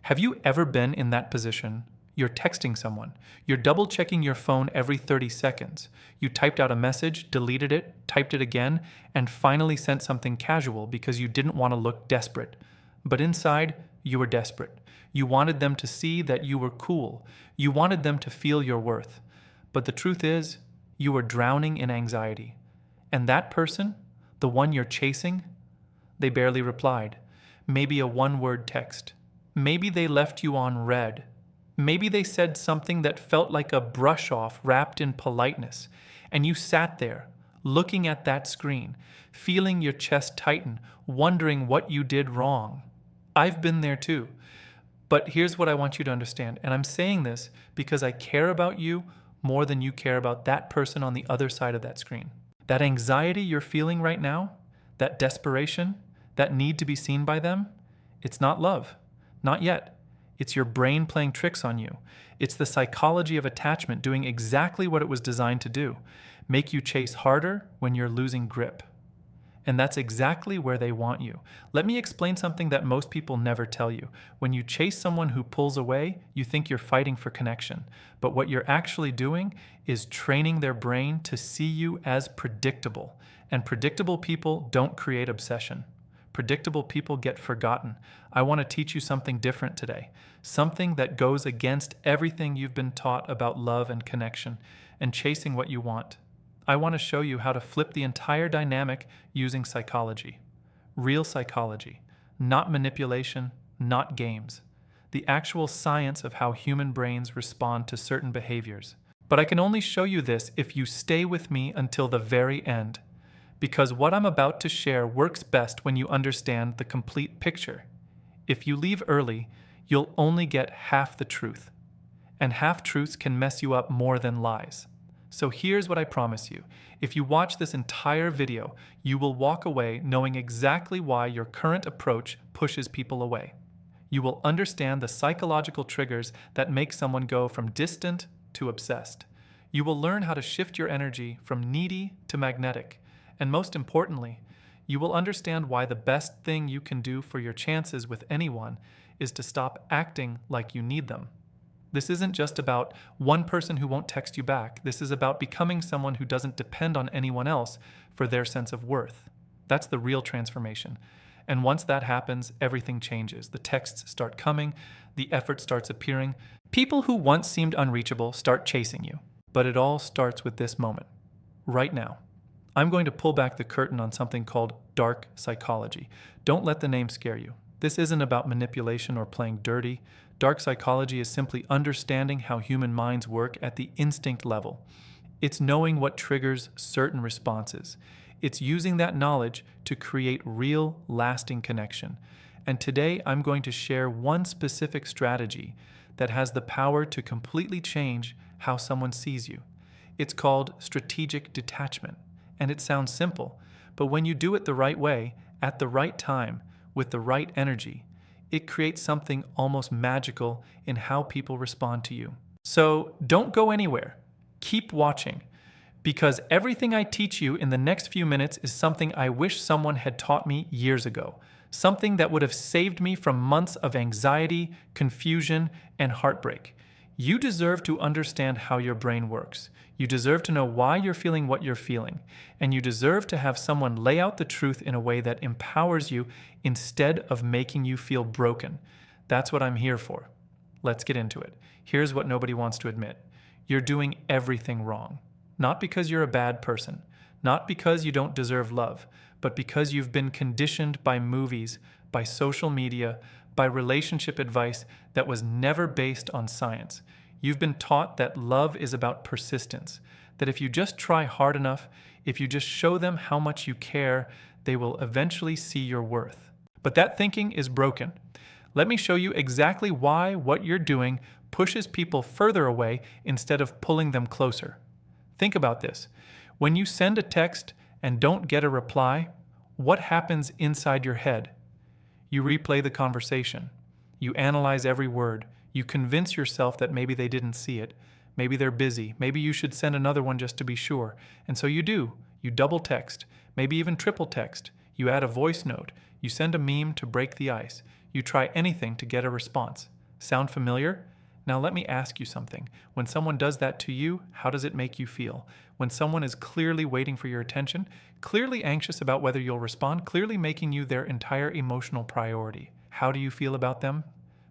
Have you ever been in that position? You're texting someone. You're double checking your phone every 30 seconds. You typed out a message, deleted it, typed it again, and finally sent something casual because you didn't want to look desperate. But inside, you were desperate. You wanted them to see that you were cool. You wanted them to feel your worth. But the truth is, you were drowning in anxiety. And that person, the one you're chasing, they barely replied. Maybe a one-word text. Maybe they left you on read. Maybe they said something that felt like a brush-off wrapped in politeness, and you sat there, looking at that screen, feeling your chest tighten, wondering what you did wrong. I've been there too. But here's what I want you to understand, and I'm saying this because I care about you more than you care about that person on the other side of that screen. That anxiety you're feeling right now, that desperation, that need to be seen by them, it's not love. Not yet. It's your brain playing tricks on you. It's the psychology of attachment doing exactly what it was designed to do, make you chase harder when you're losing grip. And that's exactly where they want you. Let me explain something that most people never tell you. When you chase someone who pulls away, you think you're fighting for connection. But what you're actually doing is training their brain to see you as predictable. And predictable people don't create obsession. Predictable people get forgotten. I want to teach you something different today. Something that goes against everything you've been taught about love and connection and chasing what you want. I want to show you how to flip the entire dynamic using psychology. Real psychology. Not manipulation, not games. The actual science of how human brains respond to certain behaviors. But I can only show you this if you stay with me until the very end. Because what I'm about to share works best when you understand the complete picture. If you leave early, you'll only get half the truth. And half-truths can mess you up more than lies. So here's what I promise you. If you watch this entire video, you will walk away knowing exactly why your current approach pushes people away. You will understand the psychological triggers that make someone go from distant to obsessed. You will learn how to shift your energy from needy to magnetic. And most importantly, you will understand why the best thing you can do for your chances with anyone is to stop acting like you need them. This isn't just about one person who won't text you back. This is about becoming someone who doesn't depend on anyone else for their sense of worth. That's the real transformation. And once that happens, everything changes. The texts start coming, the effort starts appearing. People who once seemed unreachable start chasing you. But it all starts with this moment, right now. I'm going to pull back the curtain on something called dark psychology. Don't let the name scare you. This isn't about manipulation or playing dirty. Dark psychology is simply understanding how human minds work at the instinct level. It's knowing what triggers certain responses. It's using that knowledge to create real, lasting connection. And today I'm going to share one specific strategy that has the power to completely change how someone sees you. It's called strategic detachment. And it sounds simple, but when you do it the right way, at the right time, with the right energy, it creates something almost magical in how people respond to you. So don't go anywhere. Keep watching, because everything I teach you in the next few minutes is something I wish someone had taught me years ago. Something that would have saved me from months of anxiety, confusion, and heartbreak. You deserve to understand how your brain works. You deserve to know why you're feeling what you're feeling. And you deserve to have someone lay out the truth in a way that empowers you instead of making you feel broken. That's what I'm here for. Let's get into it. Here's what nobody wants to admit. You're doing everything wrong. Not because you're a bad person. Not because you don't deserve love. But because you've been conditioned by movies, by social media, by relationship advice that was never based on science. You've been taught that love is about persistence, that if you just try hard enough, if you just show them how much you care, they will eventually see your worth. But that thinking is broken. Let me show you exactly why what you're doing pushes people further away instead of pulling them closer. Think about this. When you send a text and don't get a reply, what happens inside your head? You replay the conversation. You analyze every word. You convince yourself that maybe they didn't see it. Maybe they're busy. Maybe you should send another one just to be sure. And so you do. You double text, maybe even triple text. You add a voice note. You send a meme to break the ice. You try anything to get a response. Sound familiar? Now let me ask you something. When someone does that to you, how does it make you feel? When someone is clearly waiting for your attention, clearly anxious about whether you'll respond, clearly making you their entire emotional priority, how do you feel about them?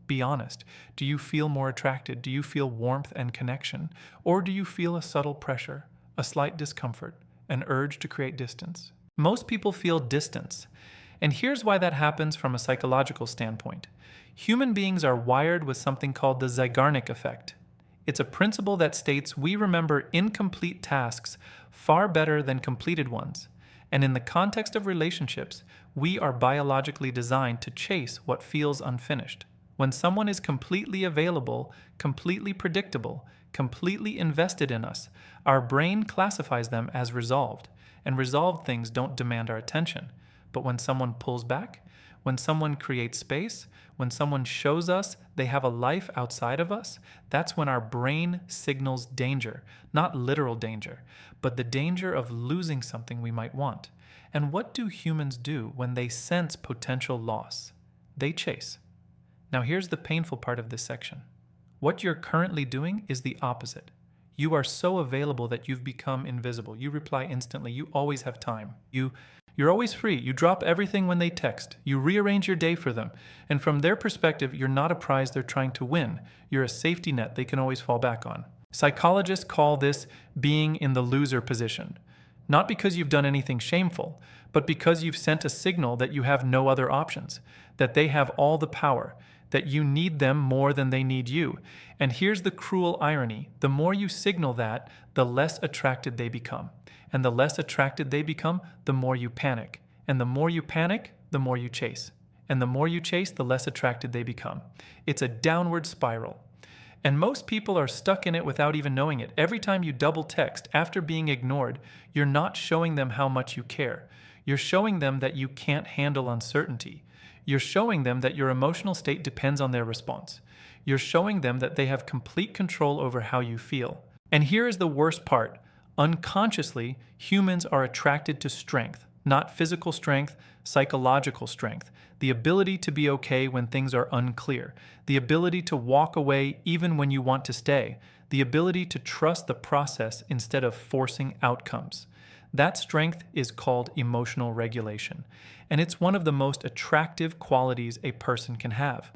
Be honest. Do you feel more attracted? Do you feel warmth and connection? Or do you feel a subtle pressure, a slight discomfort, an urge to create distance? Most people feel distance. And here's why that happens from a psychological standpoint. Human beings are wired with something called the Zeigarnik effect. It's a principle that states we remember incomplete tasks far better than completed ones. And in the context of relationships, we are biologically designed to chase what feels unfinished. When someone is completely available, completely predictable, completely invested in us, our brain classifies them as resolved. And resolved things don't demand our attention. But when someone pulls back, when someone creates space, when someone shows us they have a life outside of us, that's when our brain signals danger. Not literal danger, but the danger of losing something we might want. And what do humans do when they sense potential loss? They chase. Now here's the painful part of this section. What you're currently doing is the opposite. You are so available that you've become invisible. You reply instantly. You always have time. You're always free. You drop everything when they text. You rearrange your day for them. And from their perspective, you're not a prize they're trying to win. You're a safety net they can always fall back on. Psychologists call this being in the loser position. Not because you've done anything shameful, but because you've sent a signal that you have no other options, that they have all the power, that you need them more than they need you. And here's the cruel irony. The more you signal that, the less attracted they become. And the less attracted they become, the more you panic. And the more you panic, the more you chase. And the more you chase, the less attracted they become. It's a downward spiral. And most people are stuck in it without even knowing it. Every time you double text after being ignored, you're not showing them how much you care. You're showing them that you can't handle uncertainty. You're showing them that your emotional state depends on their response. You're showing them that they have complete control over how you feel. And here is the worst part. Unconsciously, humans are attracted to strength, not physical strength, psychological strength, the ability to be okay when things are unclear, the ability to walk away even when you want to stay, the ability to trust the process instead of forcing outcomes. That strength is called emotional regulation, and it's one of the most attractive qualities a person can have.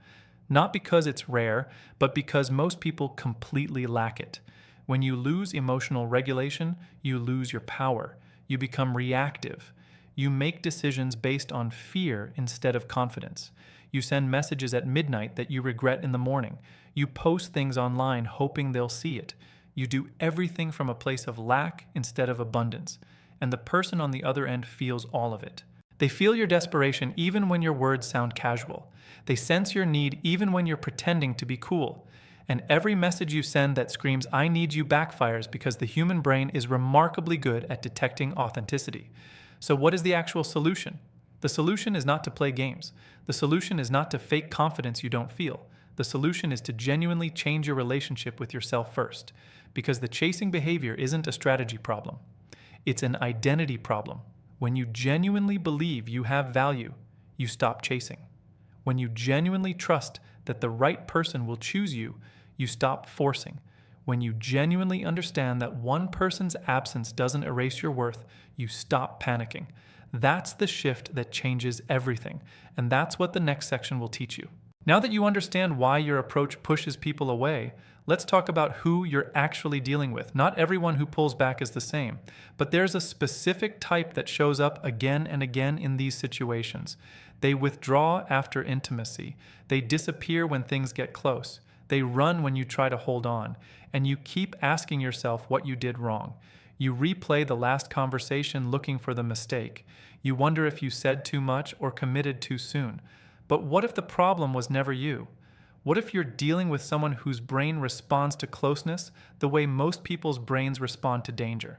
Not because it's rare, but because most people completely lack it. When you lose emotional regulation, you lose your power. You become reactive. You make decisions based on fear instead of confidence. You send messages at midnight that you regret in the morning. You post things online hoping they'll see it. You do everything from a place of lack instead of abundance. And the person on the other end feels all of it. They feel your desperation even when your words sound casual. They sense your need even when you're pretending to be cool. And every message you send that screams, "I need you," backfires because the human brain is remarkably good at detecting authenticity. So what is the actual solution? The solution is not to play games. The solution is not to fake confidence you don't feel. The solution is to genuinely change your relationship with yourself first. Because the chasing behavior isn't a strategy problem. It's an identity problem. When you genuinely believe you have value, you stop chasing. When you genuinely trust that the right person will choose you, you stop forcing. When you genuinely understand that one person's absence doesn't erase your worth, you stop panicking. That's the shift that changes everything, and that's what the next section will teach you. Now that you understand why your approach pushes people away, let's talk about who you're actually dealing with. Not everyone who pulls back is the same, but there's a specific type that shows up again and again in these situations. They withdraw after intimacy. They disappear when things get close. They run when you try to hold on, and you keep asking yourself what you did wrong. You replay the last conversation looking for the mistake. You wonder if you said too much or committed too soon. But what if the problem was never you? What if you're dealing with someone whose brain responds to closeness the way most people's brains respond to danger?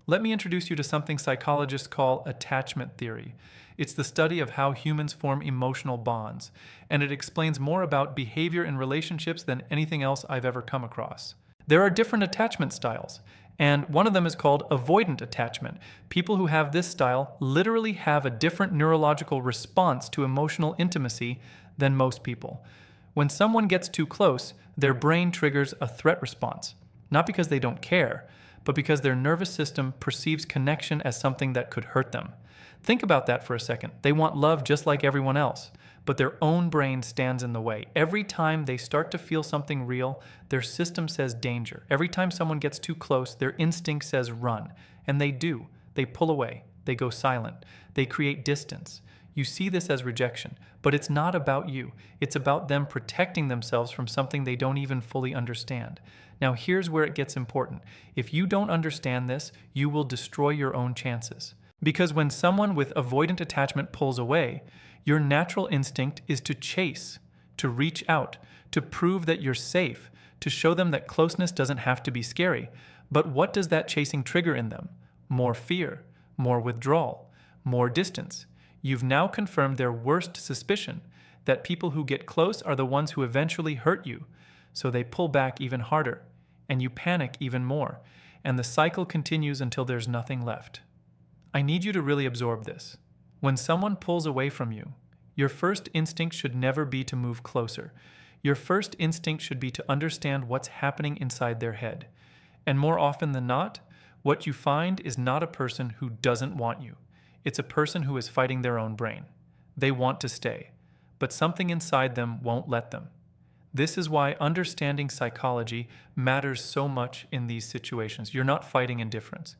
Let me introduce you to something psychologists call attachment theory. It's the study of how humans form emotional bonds, and it explains more about behavior in relationships than anything else I've ever come across. There are different attachment styles, and one of them is called avoidant attachment. People who have this style literally have a different neurological response to emotional intimacy than most people. When someone gets too close, their brain triggers a threat response. Not because they don't care, but because their nervous system perceives connection as something that could hurt them. Think about that for a second. They want love just like everyone else, but their own brain stands in the way. Every time they start to feel something real, their system says danger. Every time someone gets too close, their instinct says run. And they do. They pull away. They go silent. They create distance. You see this as rejection, but it's not about you. It's about them protecting themselves from something they don't even fully understand. Now here's where it gets important. If you don't understand this, you will destroy your own chances. Because when someone with avoidant attachment pulls away, your natural instinct is to chase, to reach out, to prove that you're safe, to show them that closeness doesn't have to be scary. But what does that chasing trigger in them? More fear, more withdrawal, more distance. You've now confirmed their worst suspicion, that people who get close are the ones who eventually hurt you. So they pull back even harder, and you panic even more, and the cycle continues until there's nothing left. I need you to really absorb this. When someone pulls away from you, your first instinct should never be to move closer. Your first instinct should be to understand what's happening inside their head. And more often than not, what you find is not a person who doesn't want you. It's a person who is fighting their own brain. They want to stay, but something inside them won't let them. This is why understanding psychology matters so much in these situations. You're not fighting indifference.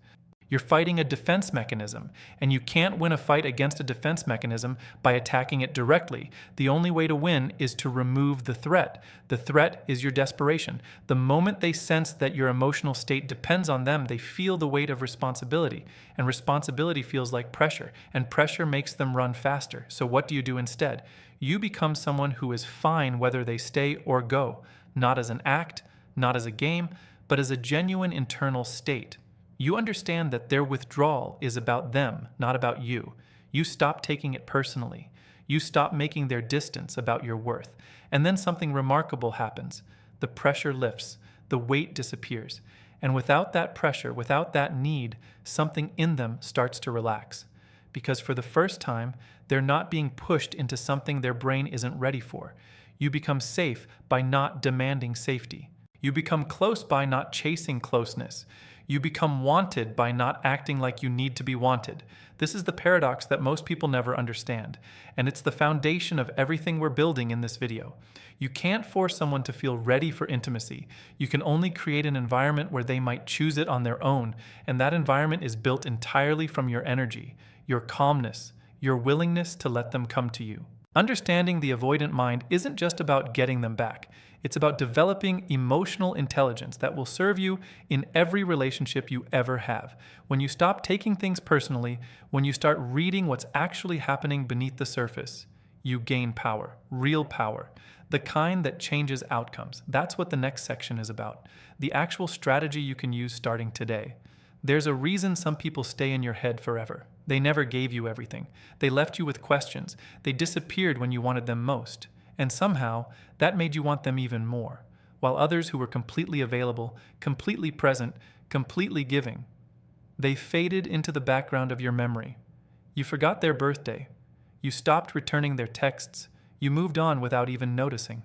You're fighting a defense mechanism, and you can't win a fight against a defense mechanism by attacking it directly. The only way to win is to remove the threat. The threat is your desperation. The moment they sense that your emotional state depends on them, they feel the weight of responsibility, and responsibility feels like pressure, and pressure makes them run faster. So what do you do instead? You become someone who is fine whether they stay or go, not as an act, not as a game, but as a genuine internal state. You understand that their withdrawal is about them, not about you. You stop taking it personally. You stop making their distance about your worth. And then something remarkable happens. The pressure lifts, the weight disappears. And without that pressure, without that need, something in them starts to relax. Because for the first time, they're not being pushed into something their brain isn't ready for. You become safe by not demanding safety. You become close by not chasing closeness. You become wanted by not acting like you need to be wanted. This is the paradox that most people never understand, and it's the foundation of everything we're building in this video. You can't force someone to feel ready for intimacy. You can only create an environment where they might choose it on their own, and that environment is built entirely from your energy, your calmness, your willingness to let them come to you. Understanding the avoidant mind isn't just about getting them back. It's about developing emotional intelligence that will serve you in every relationship you ever have. When you stop taking things personally, when you start reading what's actually happening beneath the surface, you gain power, real power, the kind that changes outcomes. That's what the next section is about, the actual strategy you can use starting today. There's a reason some people stay in your head forever. They never gave you everything. They left you with questions. They disappeared when you wanted them most. And somehow, that made you want them even more. While others who were completely available, completely present, completely giving, they faded into the background of your memory. You forgot their birthday. You stopped returning their texts. You moved on without even noticing.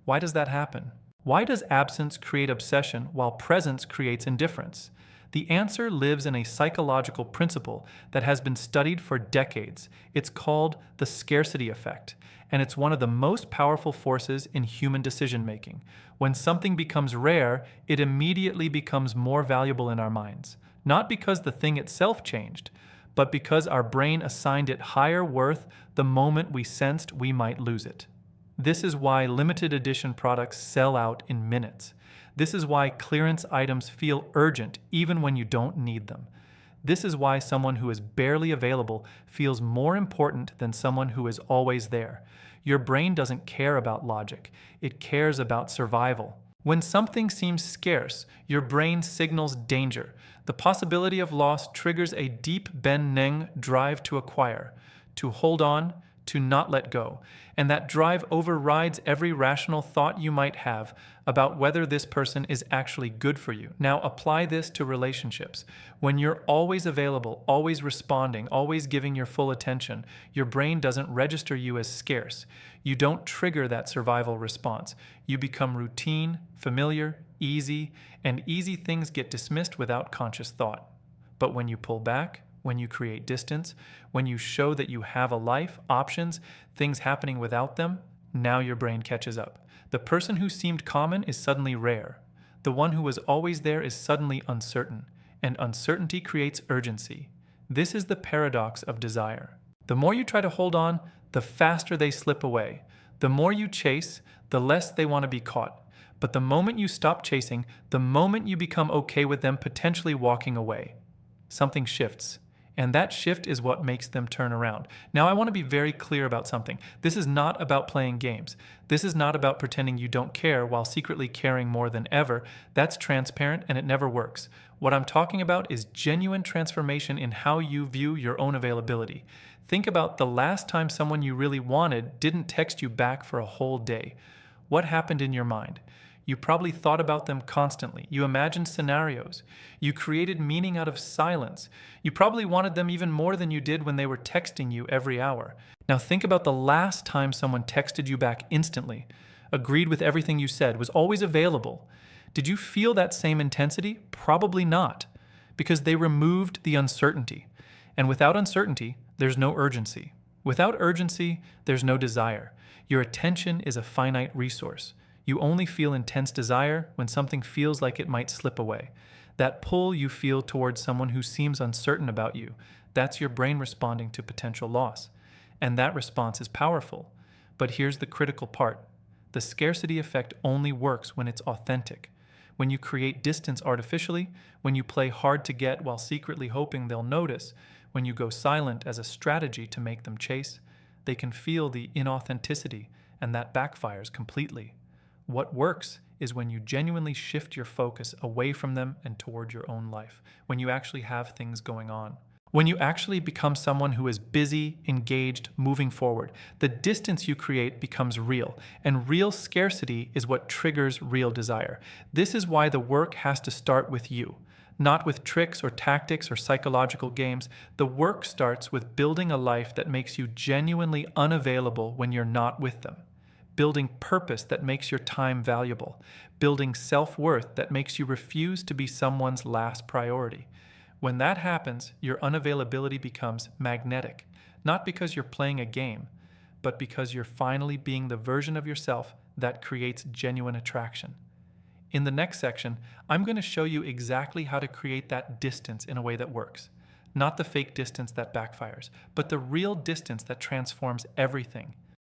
Why does that happen? Why does absence create obsession while presence creates indifference? The answer lives in a psychological principle that has been studied for decades. It's called the scarcity effect, and it's one of the most powerful forces in human decision-making. When something becomes rare, it immediately becomes more valuable in our minds, not because the thing itself changed, but because our brain assigned it higher worth the moment we sensed we might lose it. This is why limited edition products sell out in minutes. This is why clearance items feel urgent even when you don't need them. This is why someone who is barely available feels more important than someone who is always there. Your brain doesn't care about logic. It cares about survival. When something seems scarce, your brain signals danger. The possibility of loss triggers a deep Ben-Neng drive to acquire, to hold on, to not let go, and that drive overrides every rational thought you might have about whether this person is actually good for you. Now apply this to relationships. When you're always available, always responding, always giving your full attention, your brain doesn't register you as scarce. You don't trigger that survival response. You become routine, familiar, easy, and easy things get dismissed without conscious thought. But when you pull back, when you create distance, when you show that you have a life, options, things happening without them, now your brain catches up. The person who seemed common is suddenly rare. The one who was always there is suddenly uncertain, and uncertainty creates urgency. This is the paradox of desire. The more you try to hold on, the faster they slip away. The more you chase, the less they want to be caught. But the moment you stop chasing, the moment you become okay with them potentially walking away, something shifts. And that shift is what makes them turn around. Now, I want to be very clear about something. This is not about playing games. This is not about pretending you don't care while secretly caring more than ever. That's transparent and it never works. What I'm talking about is genuine transformation in how you view your own availability. Think about the last time someone you really wanted didn't text you back for a whole day. What happened in your mind? You probably thought about them constantly. You imagined scenarios. You created meaning out of silence. You probably wanted them even more than you did when they were texting you every hour. Now think about the last time someone texted you back instantly, agreed with everything you said, was always available. Did you feel that same intensity? Probably not, because they removed the uncertainty. And without uncertainty, there's no urgency. Without urgency, there's no desire. Your attention is a finite resource. You only feel intense desire when something feels like it might slip away. That pull you feel towards someone who seems uncertain about you, that's your brain responding to potential loss. And that response is powerful. But here's the critical part. The scarcity effect only works when it's authentic. When you create distance artificially, when you play hard to get while secretly hoping they'll notice, when you go silent as a strategy to make them chase, they can feel the inauthenticity, and that backfires completely. What works is when you genuinely shift your focus away from them and toward your own life, when you actually have things going on. When you actually become someone who is busy, engaged, moving forward, the distance you create becomes real, and real scarcity is what triggers real desire. This is why the work has to start with you, not with tricks or tactics or psychological games. The work starts with building a life that makes you genuinely unavailable when you're not with them. Building purpose that makes your time valuable, building self-worth that makes you refuse to be someone's last priority. When that happens, your unavailability becomes magnetic, not because you're playing a game, but because you're finally being the version of yourself that creates genuine attraction. In the next section, I'm going to show you exactly how to create that distance in a way that works. Not the fake distance that backfires, but the real distance that transforms everything.